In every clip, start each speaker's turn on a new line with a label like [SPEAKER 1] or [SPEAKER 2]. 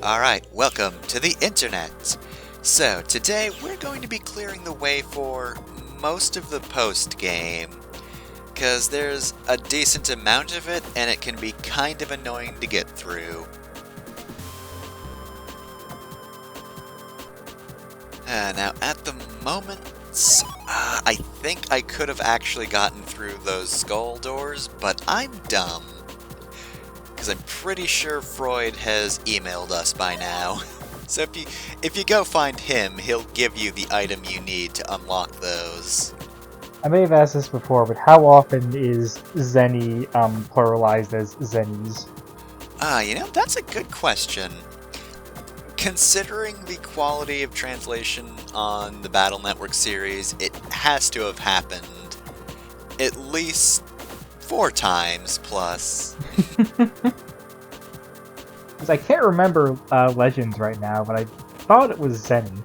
[SPEAKER 1] Alright, welcome to the internet! So, today we're going to be clearing the way for most of the post-game, because there's a decent amount of it, and it can be kind of annoying to get through. Now, at the moment, I think I could have actually gotten through those skull doors, but I'm dumb. Because I'm pretty sure Freud has emailed us by now. So if you go find him, he'll give you the item you need to unlock those.
[SPEAKER 2] I may have asked this before, but how often is Zenny pluralized as Zennies?
[SPEAKER 1] That's a good question. Considering the quality of translation on the Battle Network series, it has to have happened at least 4 times plus.
[SPEAKER 2] Because I can't remember Legends right now, but I thought it was Zenny.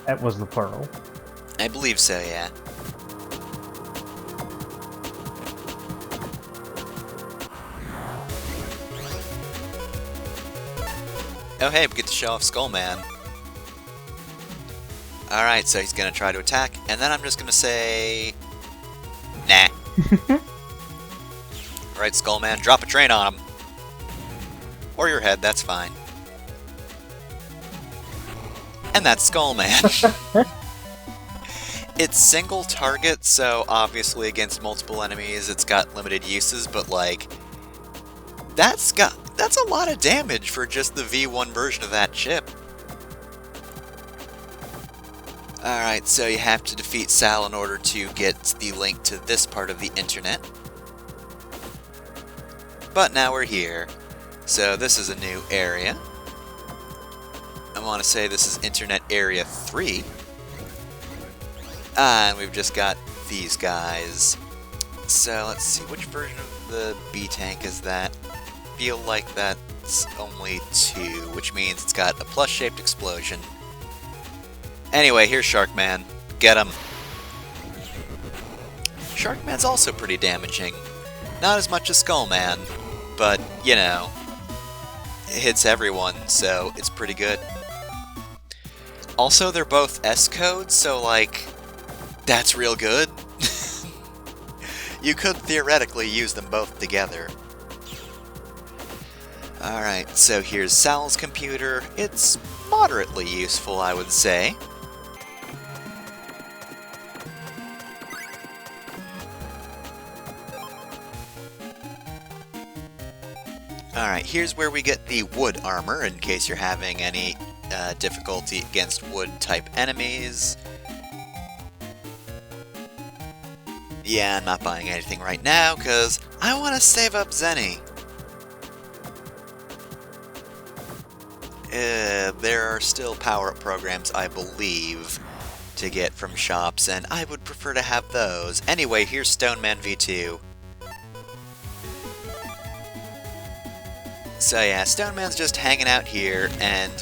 [SPEAKER 2] That was the plural.
[SPEAKER 1] I believe so, yeah. Oh hey, we get to show off Skullman. Alright, so he's gonna try to attack, and then I'm just gonna say... Nah. Alright, Skullman, drop a train on him. Or your head, that's fine. And that's Skullman. It's single target, so obviously against multiple enemies it's got limited uses, but like... That's a lot of damage for just the V1 version of that chip. Alright, so you have to defeat Sal in order to get the link to this part of the internet. But now we're here. So this is a new area. I want to say this is Internet Area 3. And we've just got these guys. So let's see, which version of the B-Tank is that? I feel like that's only 2, which means it's got a plus-shaped explosion. Anyway, here's Sharkman. Get him. Sharkman's also pretty damaging. Not as much as Skullman, but, you know, it hits everyone, so it's pretty good. Also, they're both S-codes, so, like, that's real good. You could theoretically use them both together. Alright, so here's Sal's computer. It's moderately useful, I would say. Alright, here's where we get the wood armor, in case you're having any difficulty against wood-type enemies. Yeah, I'm not buying anything right now, because I want to save up Zenny. There are still power-up programs, I believe, to get from shops, and I would prefer to have those. Anyway, here's Stoneman V2. So yeah, Stoneman's just hanging out here, and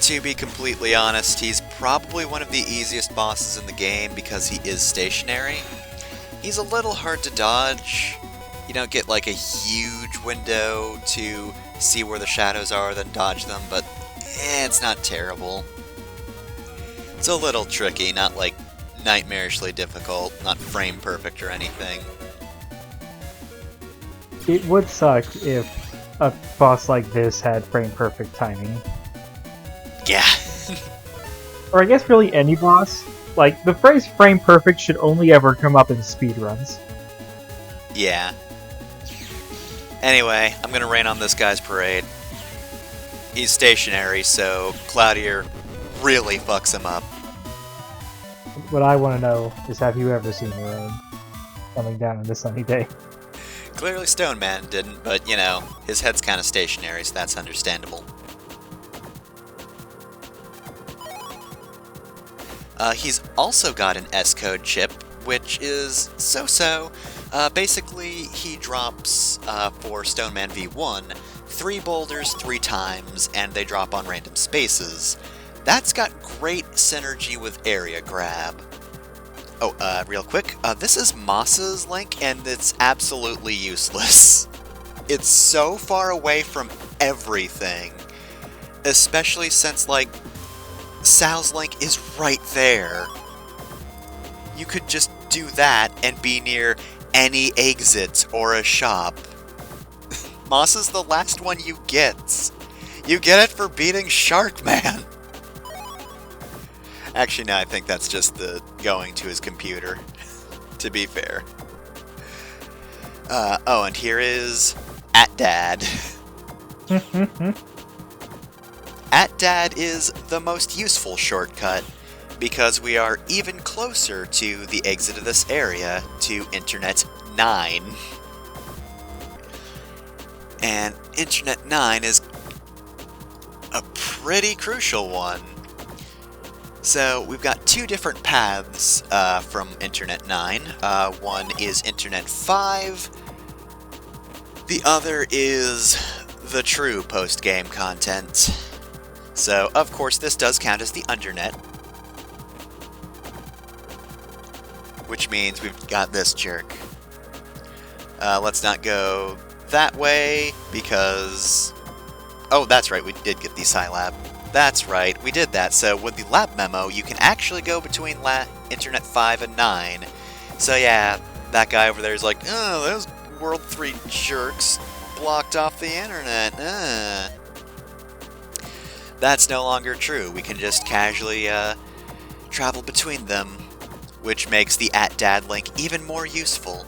[SPEAKER 1] to be completely honest, he's probably one of the easiest bosses in the game because he is stationary. He's a little hard to dodge. You don't get like a huge window to see where the shadows are, then dodge them, but it's not terrible. It's a little tricky, not like nightmarishly difficult, not frame perfect or anything.
[SPEAKER 2] It would suck if a boss like this had frame perfect timing.
[SPEAKER 1] Yeah.
[SPEAKER 2] Or I guess really any boss. Like, the phrase frame perfect should only ever come up in speedruns.
[SPEAKER 1] Yeah. Anyway, I'm gonna rain on this guy's parade. He's stationary, so Cloudier really fucks him up.
[SPEAKER 2] What I want to know is, have you ever seen the rain coming down on a sunny day?
[SPEAKER 1] Clearly Stoneman didn't, but, you know, his head's kind of stationary, so that's understandable. He's also got an S-code chip, which is so-so. Basically, he drops, for Stoneman V1, 3 boulders 3 times, and they drop on random spaces. That's got great synergy with area grab. Oh, real quick, this is Moss's link, and it's absolutely useless. It's so far away from everything. Especially since, like, Sal's Link is right there. You could just do that and be near any exit or a shop. Moss is the last one you get. You get it for beating Sharkman. Actually, no, I think that's just the going to his computer, to be fair. Oh, and here is @Dad. @Dad is the most useful shortcut, because we are even closer to the exit of this area, to Internet 9. And Internet 9 is a pretty crucial one. So we've got two different paths from Internet 9. One is Internet 5. The other is the true post-game content. So, of course, this does count as the Undernet. Which means we've got this jerk. Let's not go that way, because... Oh, that's right, we did get the Scilab. That's right, we did that. So with the lab memo, you can actually go between Internet 5 and 9. So yeah, that guy over there is like, oh, those World 3 jerks blocked off the internet. That's no longer true. We can just casually travel between them, which makes the @Dad link even more useful.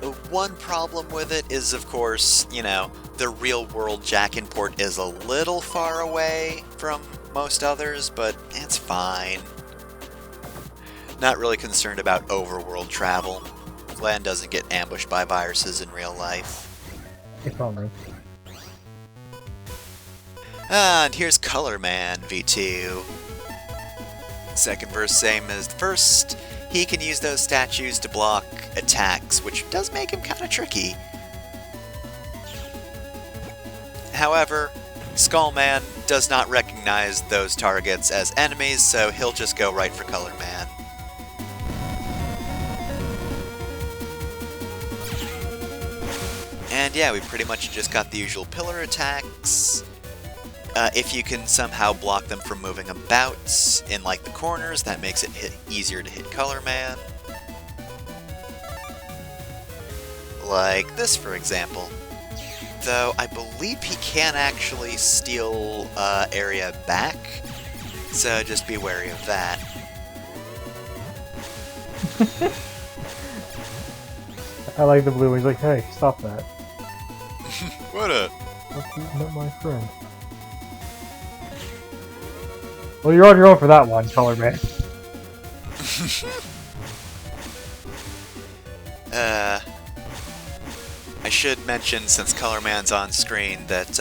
[SPEAKER 1] The one problem with it is, of course, you know, the real-world Jack import is a little far away from most others, but it's fine. Not really concerned about overworld travel. Glad doesn't get ambushed by viruses in real life.
[SPEAKER 2] If only.
[SPEAKER 1] And here's MegaMan.EXE. Second verse, same as the first. He can use those statues to block attacks, which does make him kind of tricky. However, Skullman does not recognize those targets as enemies, so he'll just go right for MegaMan. And yeah, we pretty much just got the usual pillar attacks. If you can somehow block them from moving about in like the corners, that makes it easier to hit MegaMan. Like this, for example. Though I believe he can actually steal area back, so just be wary of that.
[SPEAKER 2] I like the blue. He's like, hey, stop that.
[SPEAKER 1] What a...
[SPEAKER 2] That's not my friend. Well, you're on your own for that one, MegaMan.
[SPEAKER 1] I should mention, since MegaMan's on screen, that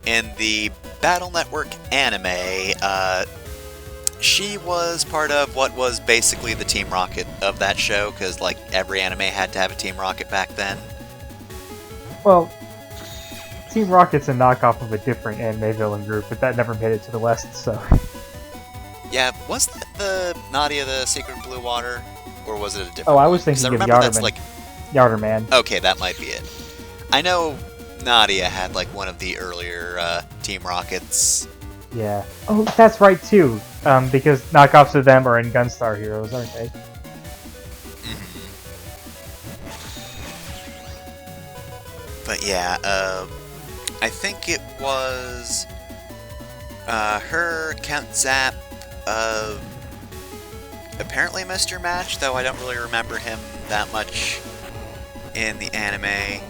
[SPEAKER 1] in the Battle Network anime, she was part of what was basically the Team Rocket of that show, because like every anime had to have a Team Rocket back then.
[SPEAKER 2] Well, Team Rocket's a knockoff of a different anime villain group, but that never made it to the West, so...
[SPEAKER 1] Yeah, was that the Nadia the Secret Blue Water? Or was it a different
[SPEAKER 2] Oh, I was
[SPEAKER 1] one? 'Cause
[SPEAKER 2] thinking of
[SPEAKER 1] remember that's
[SPEAKER 2] Yowderman.
[SPEAKER 1] like...
[SPEAKER 2] Yowderman.
[SPEAKER 1] Okay, that might be it. I know Nadia had like one of the earlier Team Rockets.
[SPEAKER 2] Yeah. Oh, that's right, too. Because knockoffs of them are in Gunstar Heroes, aren't they?
[SPEAKER 1] But yeah, I think it was her, Count Zap, apparently Mr. Match, though I don't really remember him that much in the anime.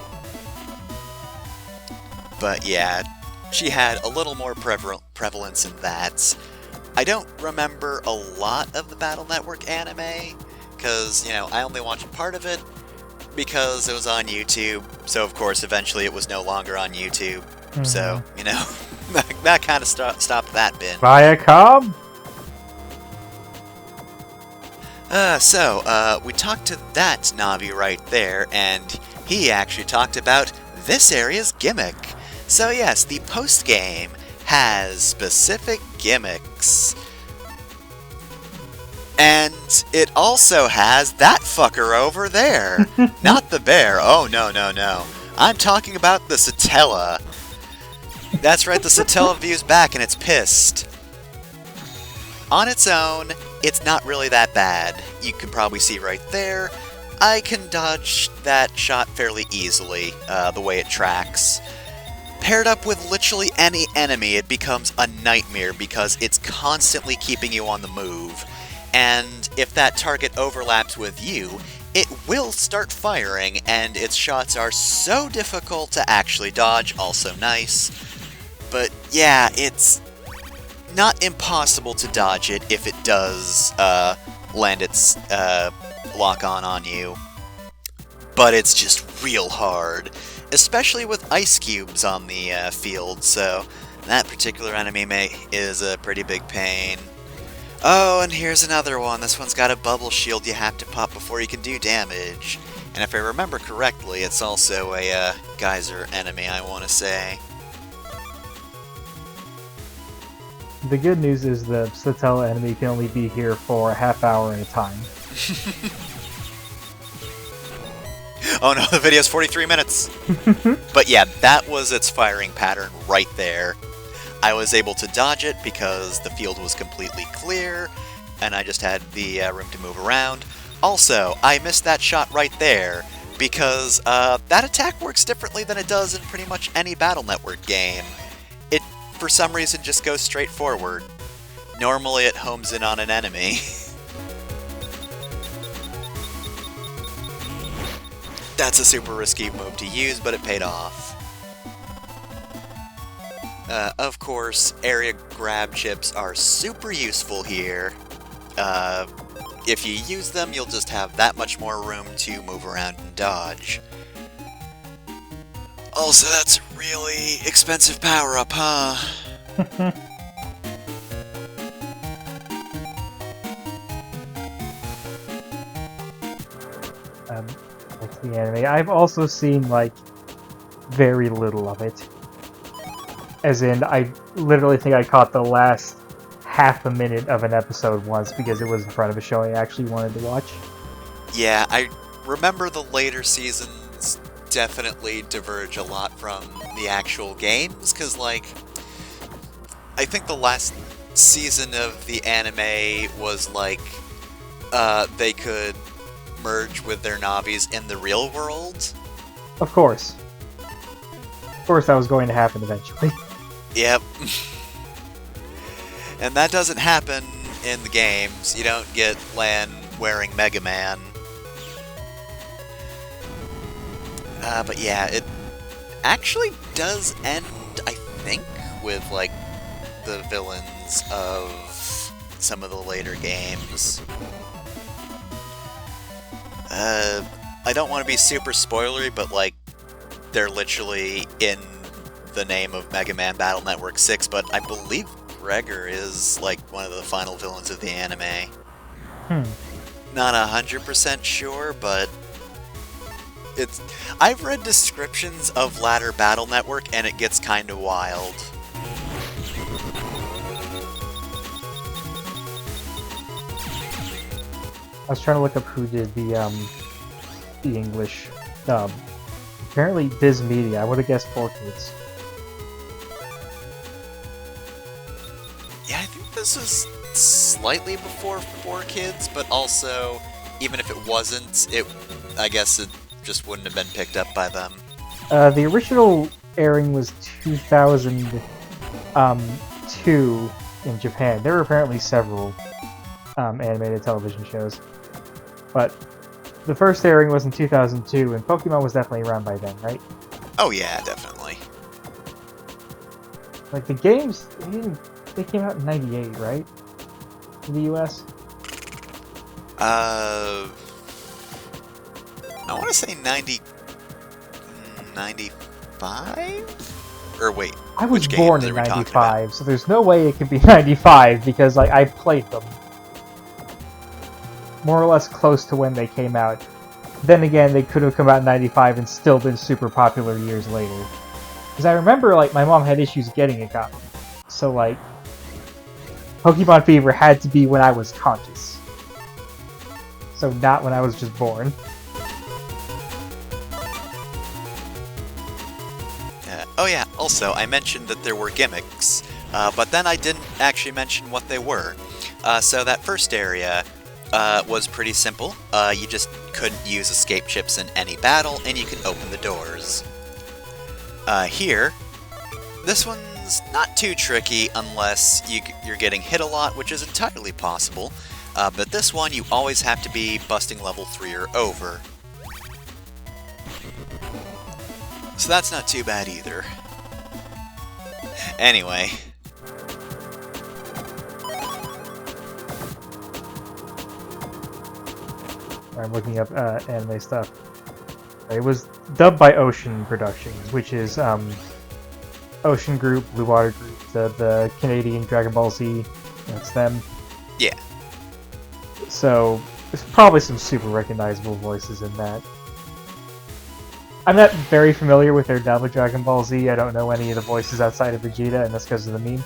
[SPEAKER 1] But yeah, she had a little more prevalence in that. I don't remember a lot of the Battle Network anime, because, you know, I only watched part of it because it was on YouTube, so of course eventually it was no longer on YouTube. So, you know, that kind of stopped that bin.
[SPEAKER 2] Viacom?
[SPEAKER 1] We talked to that Navi right there, and he actually talked about this area's gimmick. So yes, the post-game has specific gimmicks. And it also has that fucker over there. Not the bear. Oh, no, no, no. I'm talking about the Satella. That's right, the Satellaview's back and it's pissed. On its own, it's not really that bad. You can probably see right there. I can dodge that shot fairly easily, the way it tracks. Paired up with literally any enemy, it becomes a nightmare because it's constantly keeping you on the move. And if that target overlaps with you, it will start firing, and its shots are so difficult to actually dodge, also nice. But yeah, it's not impossible to dodge it if it does land its lock-on on you. But it's just real hard, especially with ice cubes on the field, so that particular enemy is a pretty big pain. Oh, and here's another one. This one's got a bubble shield you have to pop before you can do damage. And if I remember correctly, it's also a geyser enemy, I want to say.
[SPEAKER 2] The good news is the Satella enemy can only be here for a half hour at a time.
[SPEAKER 1] Oh no, the video's 43 minutes! But yeah, that was its firing pattern right there. I was able to dodge it because the field was completely clear, and I just had the room to move around. Also, I missed that shot right there, because that attack works differently than it does in pretty much any Battle Network game. It, for some reason, just goes straight forward. Normally it homes in on an enemy. That's a super risky move to use, but it paid off. Of course, area grab chips are super useful here. If you use them, you'll just have that much more room to move around and dodge. Also, that's a really expensive power-up, huh?
[SPEAKER 2] That's the anime. I've also seen, like, very little of it. As in, I literally think I caught the last half a minute of an episode once because it was in front of a show I actually wanted to watch.
[SPEAKER 1] Yeah, I remember the later seasons definitely diverge a lot from the actual games, because, like, I think the last season of the anime was, like, they could merge with their Navis in the real world.
[SPEAKER 2] Of course. Of course that was going to happen eventually.
[SPEAKER 1] Yep. And that doesn't happen in the games. You don't get Lan wearing MegaMan. But yeah, it actually does end, I think, with, like, the villains of some of the later games. I don't want to be super spoilery, but, like, they're literally in the name of Mega Man Battle Network 6, but I believe Gregor is, like, one of the final villains of the anime. Not 100% sure, but it's... I've read descriptions of latter Battle Network, and it gets kinda wild.
[SPEAKER 2] I was trying to look up who did the English dub. Apparently Viz Media. I would have guessed 4Kids.
[SPEAKER 1] Yeah, I think this is slightly before 4Kids, but also, even if it wasn't, I guess it just wouldn't have been picked up by them.
[SPEAKER 2] The original airing was 2002 in Japan. There were apparently several animated television shows. But the first airing was in 2002, and Pokemon was definitely around by then, right?
[SPEAKER 1] Oh yeah, definitely.
[SPEAKER 2] Like, the games, they came out in 98, right? In the US?
[SPEAKER 1] I want to say 95? Or wait,
[SPEAKER 2] I was
[SPEAKER 1] which
[SPEAKER 2] born
[SPEAKER 1] games
[SPEAKER 2] in
[SPEAKER 1] are we talking
[SPEAKER 2] 95, so there's no way it could be 95, because, like, I've played them. More or less close to when they came out. Then again, they could have come out in 95 and still been super popular years later. Because I remember, like, my mom had issues getting it got. So, like, Pokemon Fever had to be when I was conscious. So not when I was just born.
[SPEAKER 1] Oh yeah, also, I mentioned that there were gimmicks, but then I didn't actually mention what they were. So that first area was pretty simple. You just couldn't use escape chips in any battle, and you can open the doors. Here, this one's not too tricky unless you're getting hit a lot, which is entirely possible. But this one, you always have to be busting level 3 or over. So that's not too bad either. Anyway.
[SPEAKER 2] I'm looking up anime stuff. It was dubbed by Ocean Productions, which is Ocean Group, Blue Water Group, the Canadian Dragon Ball Z. That's them.
[SPEAKER 1] Yeah.
[SPEAKER 2] So there's probably some super recognizable voices in that. I'm not very familiar with their dub of Dragon Ball Z. I don't know any of the voices outside of Vegeta, and that's because of the meme.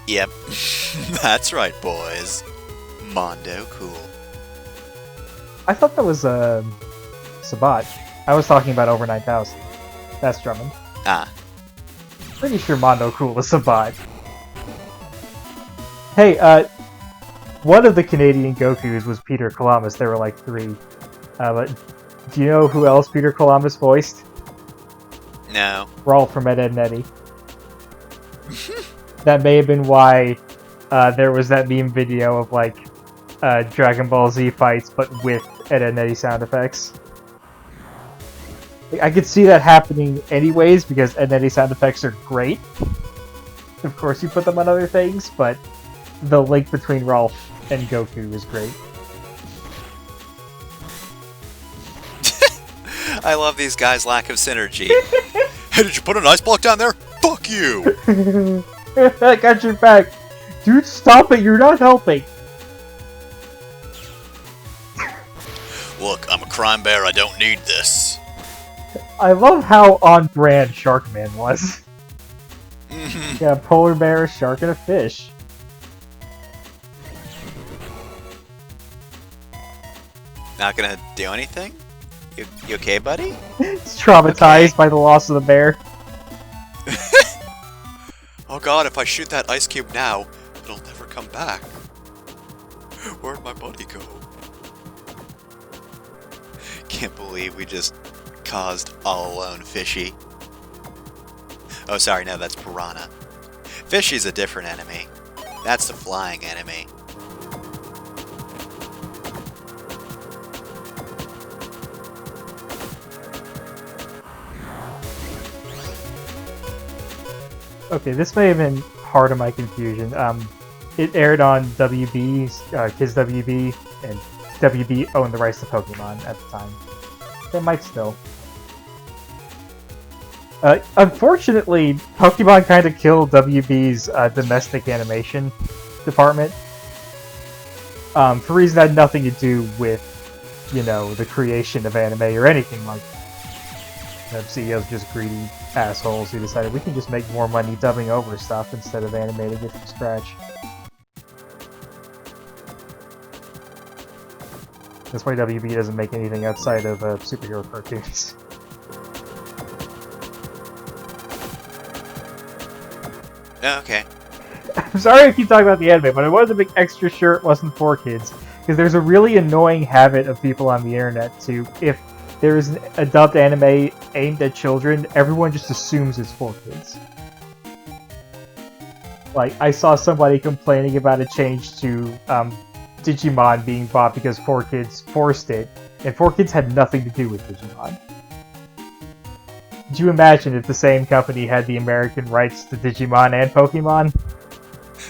[SPEAKER 1] Yep. That's right, boys. Mondo cool.
[SPEAKER 2] I thought that was Sabat. I was talking about Over 9000. That's Drummond.
[SPEAKER 1] Ah.
[SPEAKER 2] Pretty sure Mondo Cool is Sabat. Hey, one of the Canadian Gokus was Peter Columbus. There were like 3. But do you know who else Peter Columbus voiced?
[SPEAKER 1] No.
[SPEAKER 2] Rolf from Ed, Edd n Eddy. That may have been why there was that meme video of like Dragon Ball Z fights, but with Ed, Edd n Eddy sound effects. I could see that happening anyways, because Ed, Edd n Eddy sound effects are great. Of course you put them on other things, but the link between Rolf and Goku is great.
[SPEAKER 1] I love these guys' lack of synergy. Hey, did you put an ice block down there? Fuck you!
[SPEAKER 2] I got your back! Dude, stop it! You're not helping!
[SPEAKER 1] Look, I'm a crime bear, I don't need this.
[SPEAKER 2] I love how on brand Sharkman was. Yeah, a polar bear, a shark, and a fish.
[SPEAKER 1] Not gonna do anything? You okay, buddy?
[SPEAKER 2] It's traumatized by the loss of the bear.
[SPEAKER 1] Oh god, if I shoot that ice cube now, it'll never come back. Where'd my buddy go? Can't believe we just caused all alone Fishy. Oh, sorry, no, that's Piranha. Fishy's a different enemy. That's the flying enemy.
[SPEAKER 2] Okay, this may have been part of my confusion. It aired on WB, Kids WB, and WB owned the rights to Pokemon at the time. They might still. Unfortunately, Pokemon kind of killed WB's domestic animation department. For reasons that had nothing to do with, you know, the creation of anime or anything like that. The CEOs just greedy assholes who decided we can just make more money dubbing over stuff instead of animating it from scratch. That's why WB doesn't make anything outside of superhero cartoons.
[SPEAKER 1] Okay.
[SPEAKER 2] I'm sorry I keep talking about the anime, but I wanted to make extra sure it wasn't for kids, because there's a really annoying habit of people on the internet to, if there is a dubbed anime aimed at children, everyone just assumes it's for kids. Like, I saw somebody complaining about a change to Digimon being bought because 4Kids forced it, and 4Kids had nothing to do with Digimon. Could you imagine if the same company had the American rights to Digimon and Pokemon?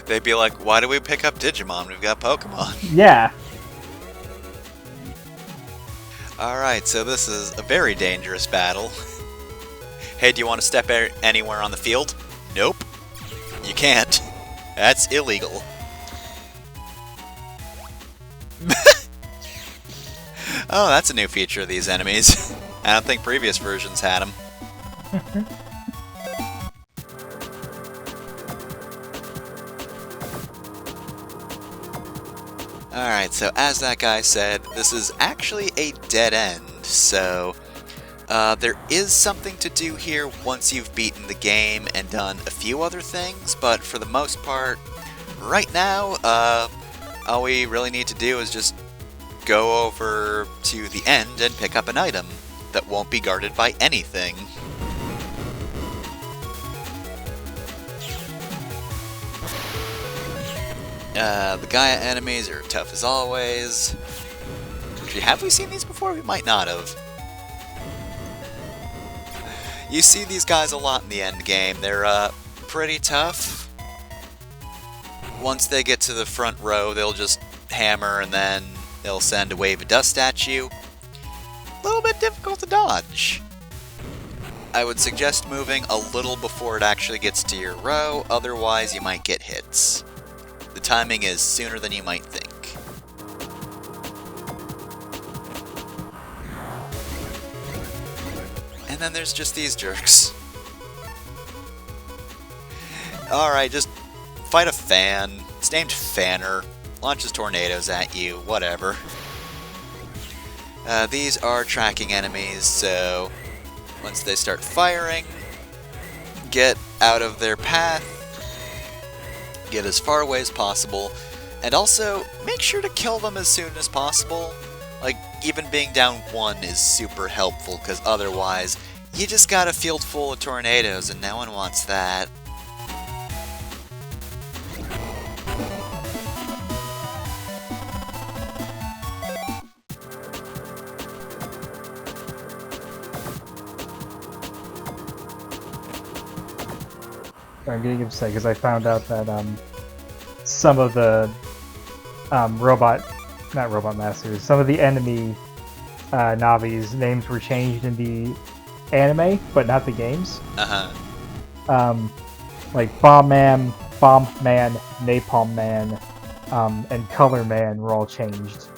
[SPEAKER 1] They'd be like, why do we pick up Digimon? We've got Pokemon.
[SPEAKER 2] Yeah.
[SPEAKER 1] Alright, so this is a very dangerous battle. Hey, do you want to step anywhere on the field? Nope. You can't. That's illegal. Oh, that's a new feature of these enemies. I don't think previous versions had them. Alright, so as that guy said, this is actually a dead end, so There is something to do here once you've beaten the game and done a few other things, but for the most part, right now, all we really need to do is just go over to the end and pick up an item that won't be guarded by anything. The Gaia enemies are tough as always. Actually, have we seen these before? We might not have. You see these guys a lot in the end game. They're pretty tough. Once they get to the front row, they'll just hammer and then they'll send a wave of dust at you. A little bit difficult to dodge. I would suggest moving a little before it actually gets to your row, otherwise you might get hits. The timing is sooner than you might think. And then there's just these jerks. Alright, just fight a fan. It's named Fanner. Launches tornadoes at you, whatever. These are tracking enemies, so once they start firing, get out of their path, get as far away as possible, and also make sure to kill them as soon as possible. Like, even being down one is super helpful, because otherwise, you just got a field full of tornadoes, and no one wants that.
[SPEAKER 2] I'm getting upset because I found out that some of the not robot masters, some of the enemy Navi's names were changed in the anime, but not the games. Like Bomb Man, Napalm Man, and Color Man were all changed.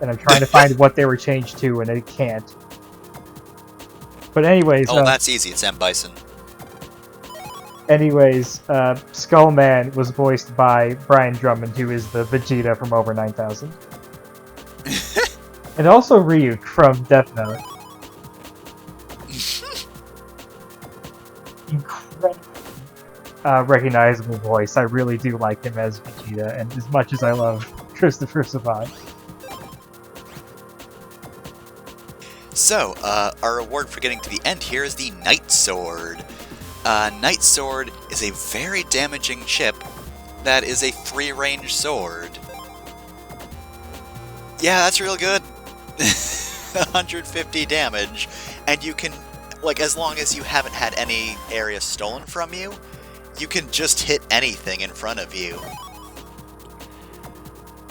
[SPEAKER 2] And I'm trying to find what they were changed to, and I can't. But anyways...
[SPEAKER 1] Oh, that's easy. It's M. Bison.
[SPEAKER 2] Anyways, Skullman was voiced by Brian Drummond, who is the Vegeta from Over 9000. And also Ryuk from Death Note. Incredible recognizable voice. I really do like him as Vegeta, and as much as I love Christopher Sabat.
[SPEAKER 1] So, our reward for getting to the end here is the Night Sword. Night Sword is a very damaging chip that is a 3-range sword. Yeah, that's real good. 150 damage, and you can, like, as long as you haven't had any area stolen from you, you can just hit anything in front of you.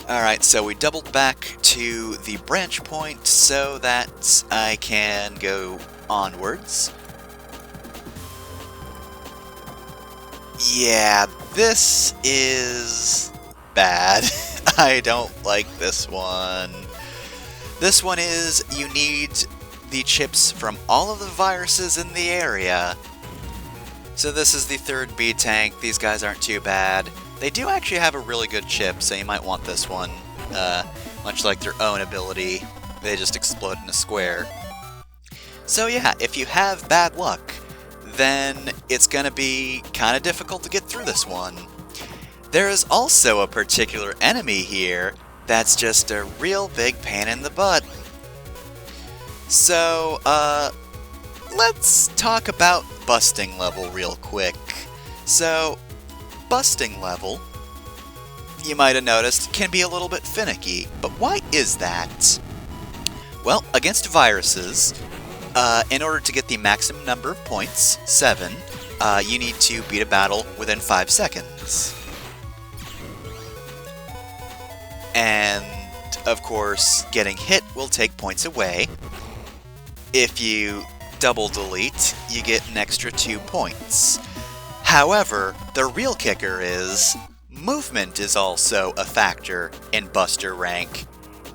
[SPEAKER 1] Alright, so we doubled back to the branch point so that I can go onwards. Yeah, this is bad. I don't like this one. This one is, you need the chips from all of the viruses in the area. So this is the third B tank. These guys aren't too bad. They do actually have a really good chip, so you might want this one. Much like their own ability, they just explode in a square. So yeah, if you have bad luck, then it's gonna be kinda difficult to get through this one. There is also a particular enemy here that's just a real big pain in the butt. So, let's talk about busting level real quick. So, busting level, you might have noticed, can be a little bit finicky, but why is that? Well, against viruses, in order to get the maximum number of points, 7, you need to beat a battle within 5 seconds. And, of course, getting hit will take points away. If you double delete, you get an extra 2 points. However, the real kicker is, movement is also a factor in Buster rank.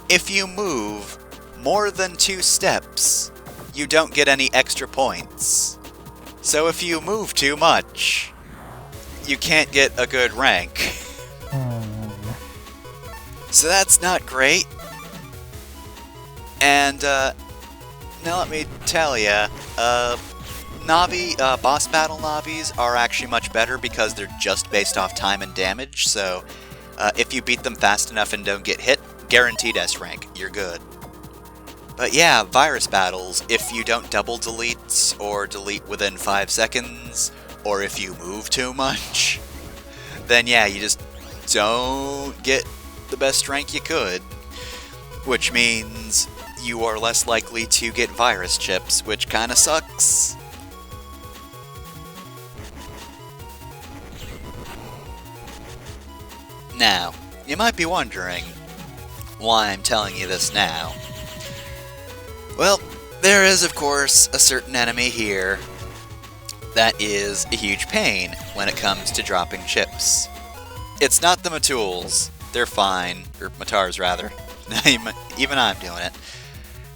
[SPEAKER 1] If you move more than 2 steps, you don't get any extra points. So if you move too much, you can't get a good rank. So that's not great. And, Now let me tell ya, Navi, boss battle Navis are actually much better because they're just based off time and damage, so if you beat them fast enough and don't get hit, guaranteed S rank, you're good. But yeah, virus battles, if you don't double delete, or delete within 5 seconds, or if you move too much, then yeah, you just don't get the best rank you could. Which means you are less likely to get virus chips, which kinda sucks. Now, you might be wondering why I'm telling you this now. Well, there is, of course, a certain enemy here that is a huge pain when it comes to dropping chips. It's not the Matools. They're fine. Or Matars, rather. Even I'm doing it.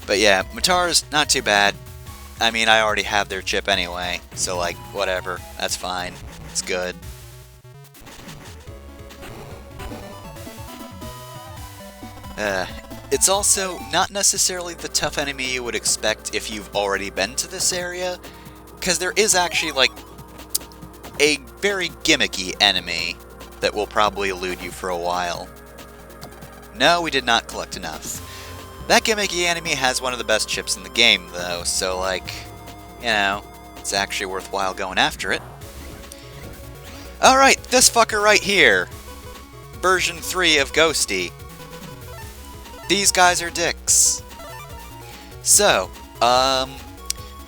[SPEAKER 1] But yeah, Matars, not too bad. I mean, I already have their chip anyway, so like, whatever. That's fine. It's good. It's also not necessarily the tough enemy you would expect if you've already been to this area, because there is actually, like, a very gimmicky enemy that will probably elude you for a while. No, we did not collect enough. That gimmicky enemy has one of the best chips in the game, though, so, like, you know, it's actually worthwhile going after it. Alright, this fucker right here! Version 3 of Ghosty. These guys are dicks. So,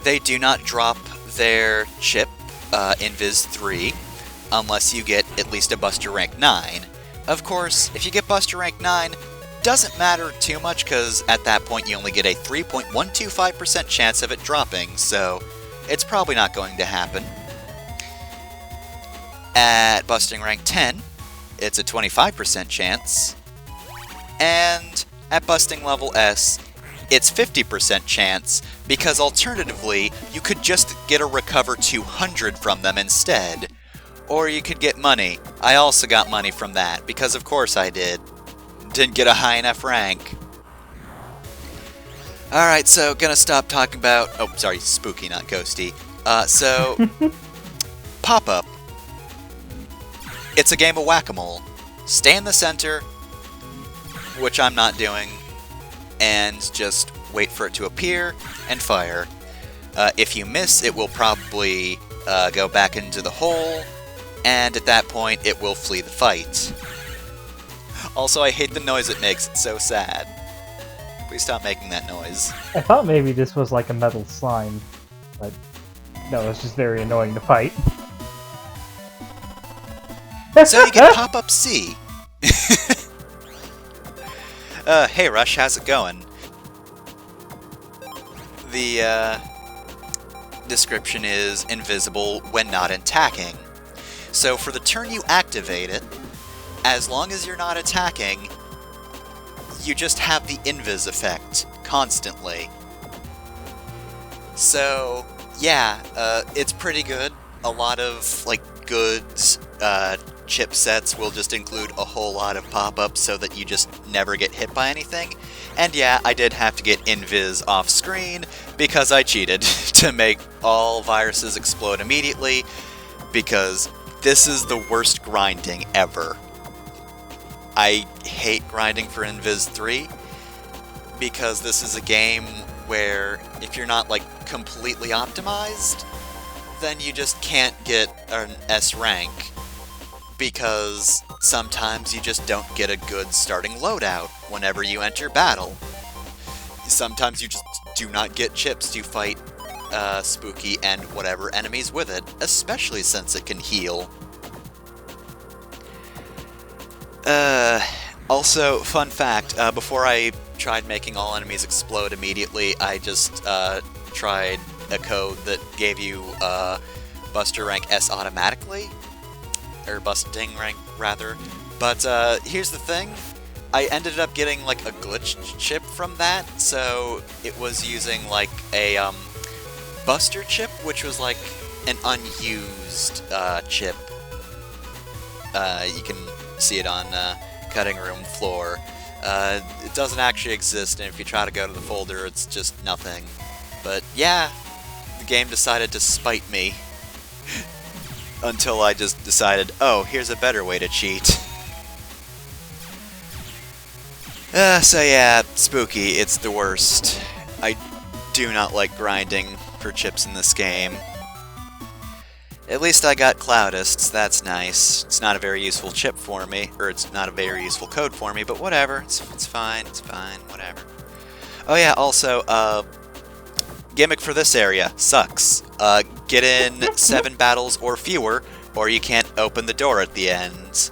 [SPEAKER 1] they do not drop their chip in Viz 3 unless you get at least a Buster Rank 9. Of course, if you get Buster Rank 9, doesn't matter too much because at that point you only get a 3.125% chance of it dropping, so it's probably not going to happen. At Busting Rank 10, it's a 25% chance, and at Busting Level S, it's 50% chance, because alternatively, you could just get a Recover 200 from them instead. Or you could get money. I also got money from that, because of course I did. Didn't get a high enough rank. Alright, so gonna stop talking about... Oh, sorry, spooky, not ghosty. So... Pop-up. It's a game of whack-a-mole. Stay in the center, which I'm not doing, and just wait for it to appear and fire. If you miss, it will probably go back into the hole, and at that point it will flee the fight. Also, I hate the noise it makes, it's so sad. Please stop making that noise.
[SPEAKER 2] I thought maybe this was like a metal slime, but no, it's just very annoying to fight.
[SPEAKER 1] So you get Pop-Up C. Hey Rush, how's it going? The, description is invisible when not attacking. So for the turn you activate it, as long as you're not attacking, you just have the invis effect constantly. So, yeah, it's pretty good. A lot of, like, goods, chipsets will just include a whole lot of pop-ups so that you just never get hit by anything. And yeah, I did have to get invis off screen because I cheated to make all viruses explode immediately, because this is the worst grinding ever. I hate grinding for Invis 3 because this is a game where if you're not, like, completely optimized, then you just can't get an S rank, because sometimes you just don't get a good starting loadout whenever you enter battle. Sometimes you just do not get chips to fight Spooky and whatever enemies with it, especially since it can heal. Also, fun fact, before I tried making all enemies explode immediately, I just tried a code that gave you Buster Rank S automatically. Or Busting Rank, rather. But here's the thing. I ended up getting, like, a glitched chip from that, so it was using, like, a Buster chip, which was, like, an unused chip. You can see it on cutting room floor. It doesn't actually exist, and if you try to go to the folder, it's just nothing. But yeah, the game decided to spite me. Until I just decided, oh, here's a better way to cheat. So yeah, spooky, it's the worst. I do not like grinding for chips in this game. At least I got Cloudists, that's nice. It's not a very useful chip for me, or it's not a very useful code for me, but whatever, it's fine, whatever. Oh yeah, also, gimmick for this area, sucks. Get in 7 battles or fewer, or you can't open the door at the end.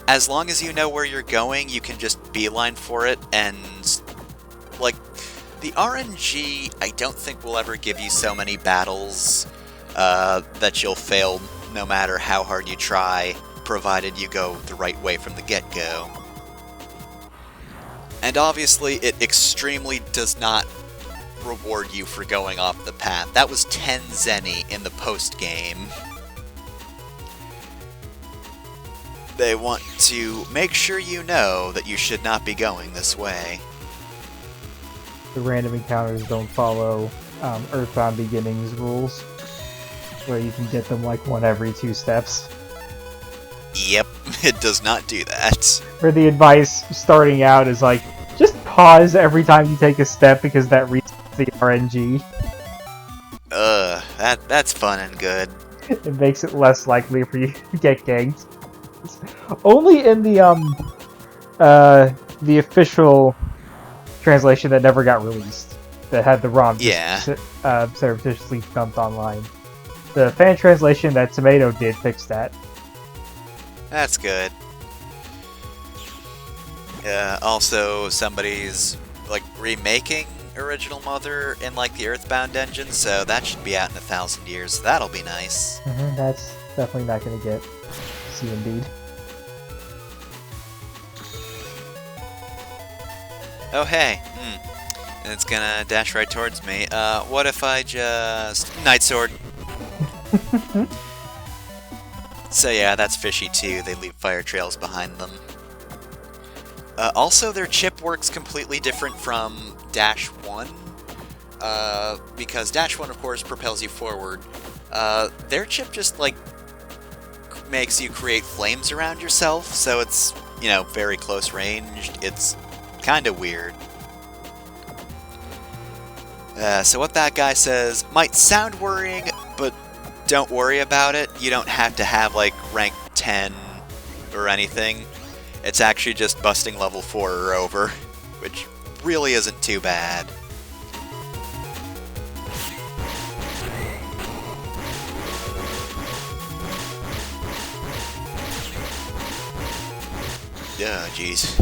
[SPEAKER 1] As long as you know where you're going, you can just beeline for it, and, like, the RNG, I don't think will ever give you so many battles that you'll fail no matter how hard you try, provided you go the right way from the get-go. And obviously, it extremely does not reward you for going off the path. That was 10 Zenny in the post-game. They want to make sure you know that you should not be going this way.
[SPEAKER 2] The random encounters don't follow Earthbound Beginnings rules, where you can get them like one every 2 steps.
[SPEAKER 1] Yep, it does not do that.
[SPEAKER 2] Where the advice starting out is like, just pause every time you take a step because that resets the RNG.
[SPEAKER 1] That's fun and good.
[SPEAKER 2] It makes it less likely for you to get ganked. Only in the official translation that never got released, that had the ROM surreptitiously dumped online. The fan translation that Tomato did fix that.
[SPEAKER 1] That's good. Also, somebody's like remaking Original Mother in like the Earthbound engine, so that should be out in 1,000 years. That'll be nice.
[SPEAKER 2] That's definitely not going to get C indeed.
[SPEAKER 1] Oh hey, and it's gonna dash right towards me. What if I just Night Sword? So yeah, that's fishy too. They leave fire trails behind them. Also, their chip works completely different from Dash 1, because Dash 1, of course, propels you forward. Their chip just, like, makes you create flames around yourself, so it's, you know, very close ranged. It's kind of weird. So what that guy says might sound worrying, but don't worry about it. You don't have to have, like, rank 10 or anything. It's actually just busting level 4 or over, which really isn't too bad. Oh, jeez.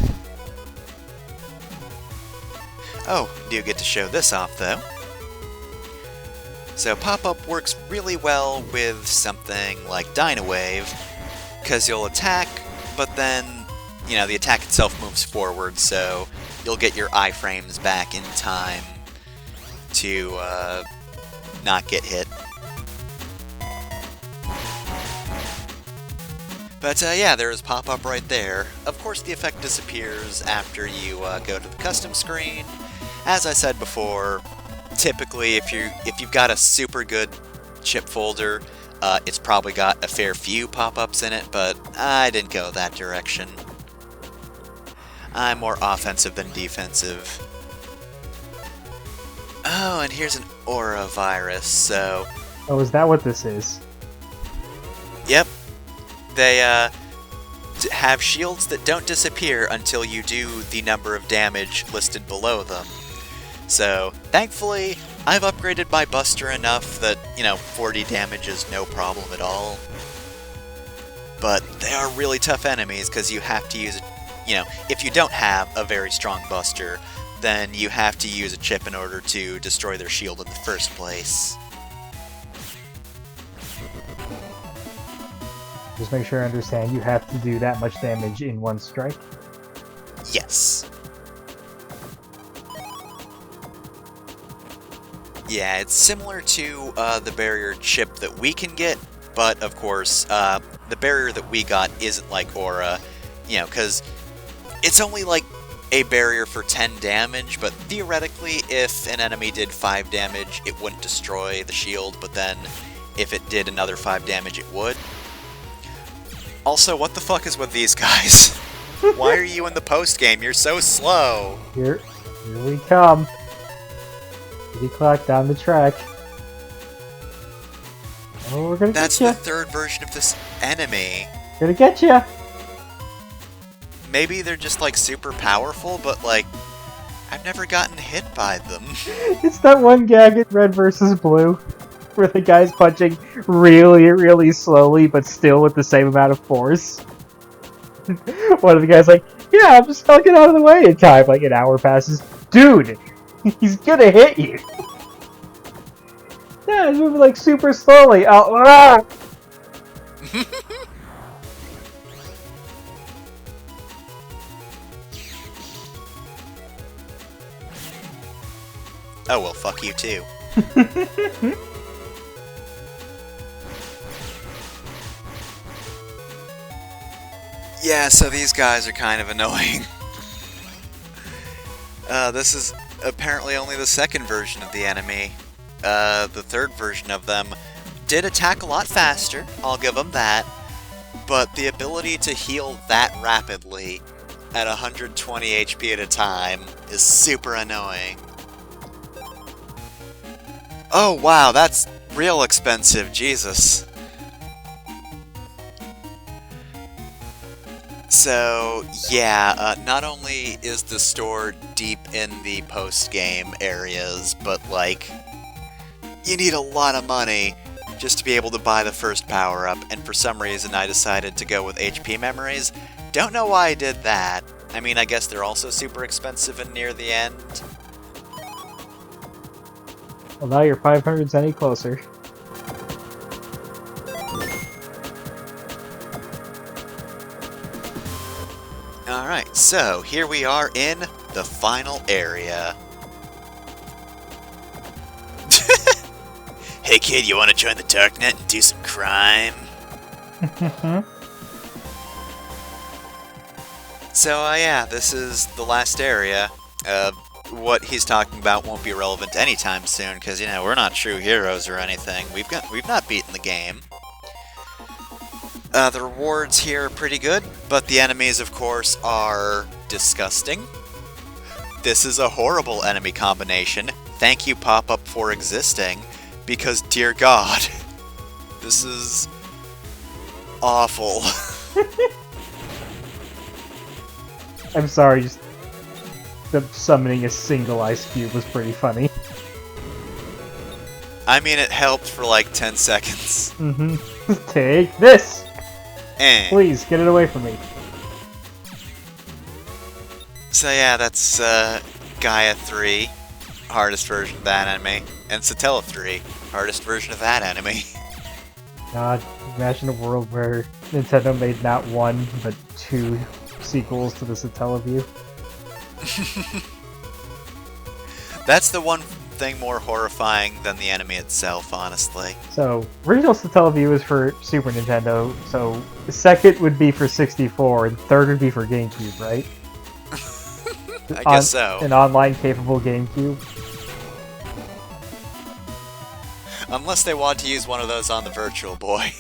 [SPEAKER 1] Oh, do get to show this off, though. So pop-up works really well with something like Dyna Wave, because you'll attack, but then, you know, the attack itself moves forward, so you'll get your iframes back in time to not get hit. But yeah, there is pop-up right there. Of course, the effect disappears after you go to the custom screen. As I said before, typically if you've got a super good chip folder, it's probably got a fair few pop-ups in it, but I didn't go that direction. I'm more offensive than defensive. Oh, and here's an aura virus, so...
[SPEAKER 2] Oh, is that what this is?
[SPEAKER 1] Yep. They have shields that don't disappear until you do the number of damage listed below them. So, thankfully, I've upgraded my Buster enough that, you know, 40 damage is no problem at all. But they are really tough enemies because you have to use, you know, if you don't have a very strong Buster, then you have to use a chip in order to destroy their shield in the first place.
[SPEAKER 2] Just make sure I understand, you have to do that much damage in one strike?
[SPEAKER 1] Yes. Yeah, it's similar to the barrier chip that we can get, but of course, the barrier that we got isn't like Aura, you know, because it's only like a barrier for 10 damage, but theoretically, if an enemy did 5 damage, it wouldn't destroy the shield, but then if it did another 5 damage, it would. Also, what the fuck is with these guys? Why are you in the post-game? You're so slow!
[SPEAKER 2] Here we come. Kitty clock down the track. Oh, we're gonna
[SPEAKER 1] That's
[SPEAKER 2] get you.
[SPEAKER 1] the third version of this enemy.
[SPEAKER 2] Gonna get you.
[SPEAKER 1] Maybe they're just, like, super powerful, but, like, I've never gotten hit by them.
[SPEAKER 2] It's that one gag in Red vs. Blue, where the guy's punching really, really slowly, but still with the same amount of force. One of the guys like, yeah, I'm just gonna get out of the way in time. Like, an hour passes. Dude! He's gonna hit you! Yeah, he's moving, like, super slowly. Oh, ah!
[SPEAKER 1] Oh, well, fuck you, too. Yeah, so these guys are kind of annoying. This is apparently only the second version of the enemy. The third version of them did attack a lot faster, I'll give them that, but the ability to heal that rapidly at 120 HP at a time is super annoying. Oh wow, that's real expensive, Jesus. So, yeah, not only is the store deep in the post-game areas, but, like, you need a lot of money just to be able to buy the first power-up, and for some reason I decided to go with HP memories. Don't know why I did that. I mean, I guess they're also super expensive and near the end.
[SPEAKER 2] Well, now your 500's any closer.
[SPEAKER 1] Alright, so here we are in the final area. Hey kid, you want to join the darknet and do some crime? So, yeah, this is the last area. What he's talking about won't be relevant anytime soon, because, you know, we're not true heroes or anything. We've not beaten the game. The rewards here are pretty good, but the enemies, of course, are disgusting. This is a horrible enemy combination. Thank you, pop-up, for existing, because, dear God, this is awful.
[SPEAKER 2] I'm sorry, just the summoning a single ice cube was pretty funny.
[SPEAKER 1] I mean, it helped for like 10 seconds.
[SPEAKER 2] Take this!
[SPEAKER 1] Eh.
[SPEAKER 2] Please, get it away from me.
[SPEAKER 1] So yeah, that's Gaia 3, hardest version of that enemy, and Satella 3, hardest version of that enemy.
[SPEAKER 2] God, imagine a world where Nintendo made not one, but 2 sequels to the Satellaview.
[SPEAKER 1] That's the one thing more horrifying than the enemy itself, honestly.
[SPEAKER 2] So, original Satellaview is for Super Nintendo, so the second would be for 64, and third would be for GameCube, right?
[SPEAKER 1] I guess so.
[SPEAKER 2] An online-capable GameCube.
[SPEAKER 1] Unless they want to use one of those on the Virtual Boy.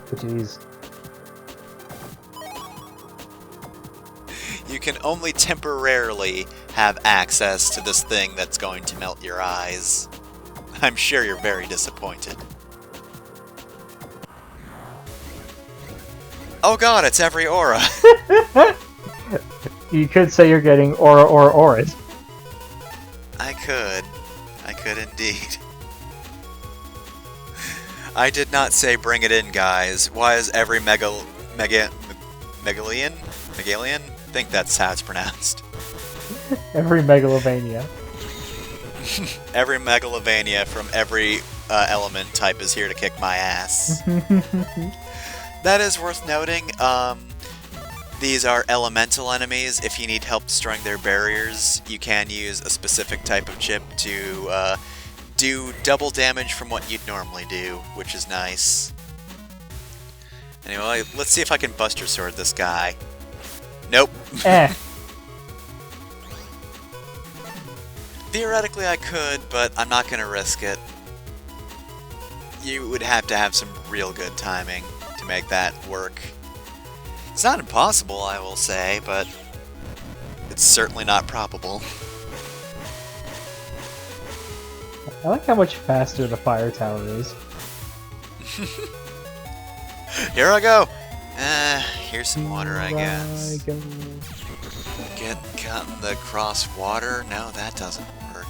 [SPEAKER 2] Jeez.
[SPEAKER 1] You can only temporarily have access to this thing that's going to melt your eyes. I'm sure you're very disappointed. Oh god, it's every aura!
[SPEAKER 2] You could say you're getting Aura.
[SPEAKER 1] I could. I could indeed. I did not say bring it in, guys. Why is every Megalian? I think that's how it's pronounced.
[SPEAKER 2] Every Megalovania.
[SPEAKER 1] Every Megalovania from every element type is here to kick my ass. That is worth noting. These are elemental enemies. If you need help destroying their barriers, you can use a specific type of chip to do double damage from what you'd normally do, which is nice. Anyway, let's see if I can Buster Sword this guy. Nope. Theoretically I could, but I'm not gonna risk it. You would have to have some real good timing to make that work. It's not impossible, I will say, but it's certainly not probable.
[SPEAKER 2] I like how much faster the fire tower is.
[SPEAKER 1] Here I go! Here's some water, I guess. Get caught in the cross water? No, that doesn't work.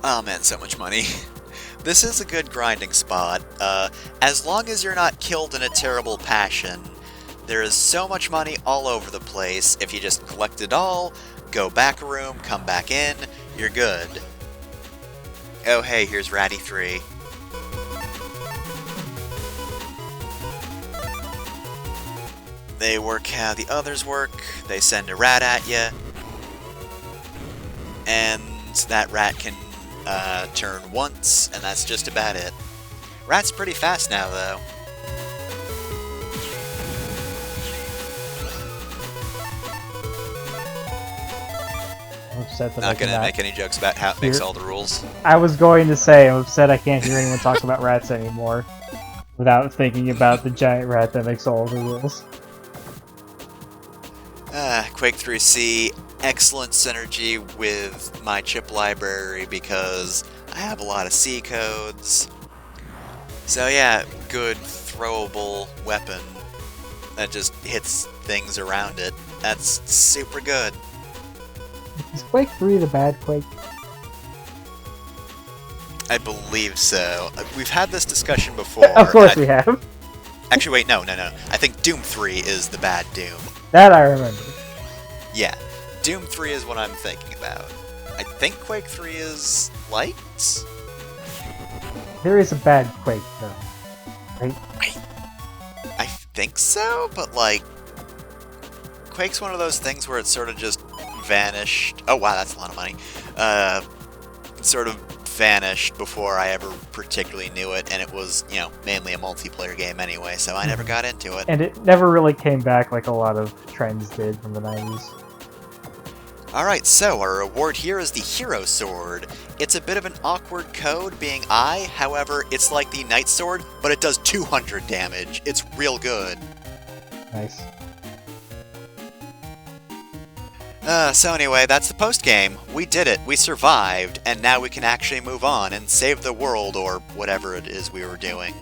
[SPEAKER 1] Oh man, so much money. This is a good grinding spot. As long as you're not killed in a terrible passion, there is so much money all over the place. If you just collect it all, go back a room, come back in, you're good. Oh hey, here's Ratty 3. They work how the others work. They send a rat at you. And that rat can turn once, and that's just about it. Rat's pretty fast now, though.
[SPEAKER 2] I'm upset that
[SPEAKER 1] Not gonna make any jokes about how it makes all the rules.
[SPEAKER 2] I was going to say, I'm upset I can't hear anyone talk about rats anymore without thinking about the giant rat that makes all the rules.
[SPEAKER 1] Quake 3C, excellent synergy with my chip library because I have a lot of C codes. So yeah, good throwable weapon that just hits things around it. That's super good.
[SPEAKER 2] Is Quake 3 the bad Quake?
[SPEAKER 1] I believe so. We've had this discussion before.
[SPEAKER 2] Of course we have.
[SPEAKER 1] Actually, wait, no. I think Doom 3 is the bad Doom.
[SPEAKER 2] That I remember.
[SPEAKER 1] Yeah, Doom 3 is what I'm thinking about. I think Quake 3 is light?
[SPEAKER 2] There is a bad Quake, though. Right?
[SPEAKER 1] I think so, but like... Quake's one of those things where it sort of just vanished. Oh wow, that's a lot of money. Sort of vanished before I ever particularly knew it, and it was, you know, mainly a multiplayer game anyway, so I never got into it.
[SPEAKER 2] And it never really came back like a lot of trends did from the 90s.
[SPEAKER 1] Alright, so our reward here is the Hero Sword. It's a bit of an awkward code, being I, however, it's like the Knight Sword, but it does 200 damage. It's real good.
[SPEAKER 2] Nice.
[SPEAKER 1] So anyway, that's the post-game. We did it, we survived, and now we can actually move on and save the world, or whatever it is we were doing.